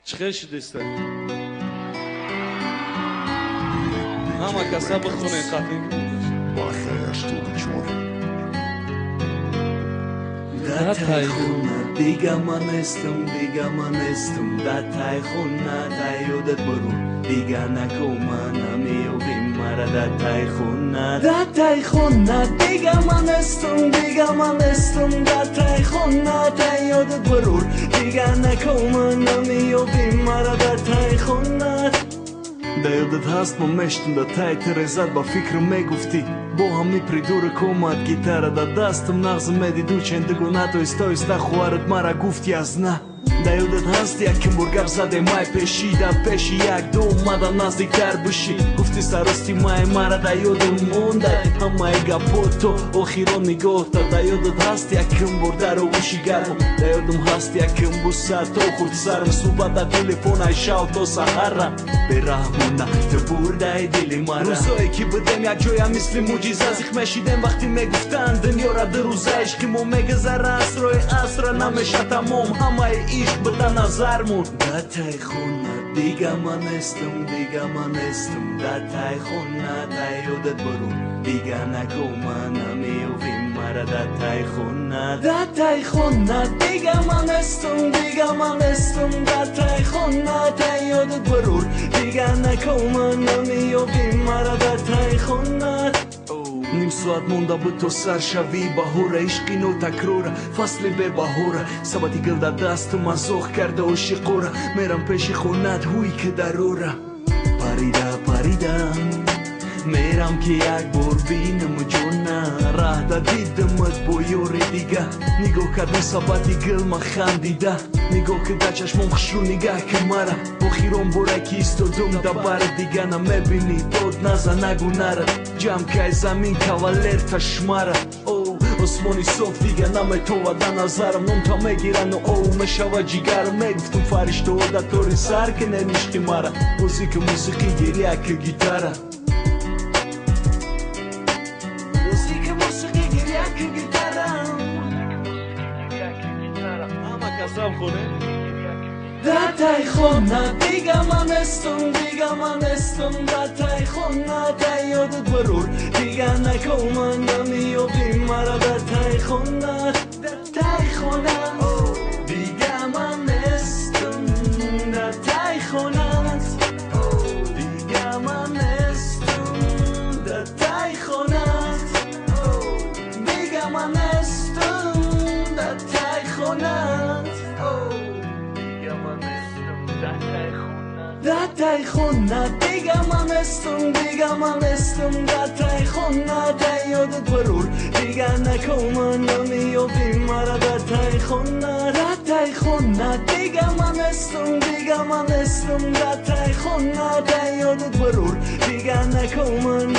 چخه شدیسته همه کسا بخونه خطین با خیش تو بچور Da taj khuna diga manestum da taj khuna taj odet boru diga na komana mi ovim mara da taj khuna diga manestum da taj khuna taj odet boru diga na komana mi ovim mara da taj khuna Da yodad hast mo meshtum da taj terezat ba fikr me gufti Bo hami pridurek omad gitara da dastum nagzim medi duchen digonato isto ista khuarat mara gufti az na Da yodad hast yakim burgar zade mai peshi da peshi yak do umada nazdiktар bishi Gufti sarasti mai mara da yodam monda Hama ega poto okhiro nigoh da Da yodad hast yakim burdaro ushi garmo Da yodam hast yakim busat o khurt sarm suba da telefon ay shao to sahara برهمونا تبوردای دلی مرا روزایی که بدم یک جویا مثل موجیزه زخمشیدم وقتی میگفتن دنیا را در روزایش که مو میگذره اسرای اسرا نمیشه تمام همه عشق بده نظرمون دا تای خونه دیگه من استم دا تای خونه تا یادت برون دیگه نکو من نمیویم مرا دا تای خونه دیگه من استم دا تای خونه تا یادت برون دیگه نکو من نمیویم مرا دا تای خونه نیم ساعت مونده بود تو سر شوی بهوره عشقی نو تکروره فصل به بهوره سبتی گل در دست مزاق کرده و شقوره میرم پیش خونت هوی که دروره پریدم میرم که یک بار بینم جونه راه دا دیدمت با یوری دیگه نگاه کردن سبتی گل ما خندیده نگاه که دا چشمم خشو نگه که مرا با خیرم برکی استودم دا بر دیگه نمیبینی داد نزا نگو نره جمع که زمین کاولر تشمره osmoni sof دیگه نمی تو و دا نظرم نم تا میگیرن و او مشوه جیگرم میگفتم فرشته و دا توری سر که نمیشکی مرا موسیقی گیریه که گیتاره Da taj khona diga man estum da taj khona ta yodat barur diga nako man namiovim mara da taj khona diga man estum da taj khona diga man estum da taj khona diga man estum da taj khona Da taj khona diga man estum da taj khona ta yodat barur diga nako man namiovim mara da taj khona diga man estum da taj khona ta yodat barur diga nako man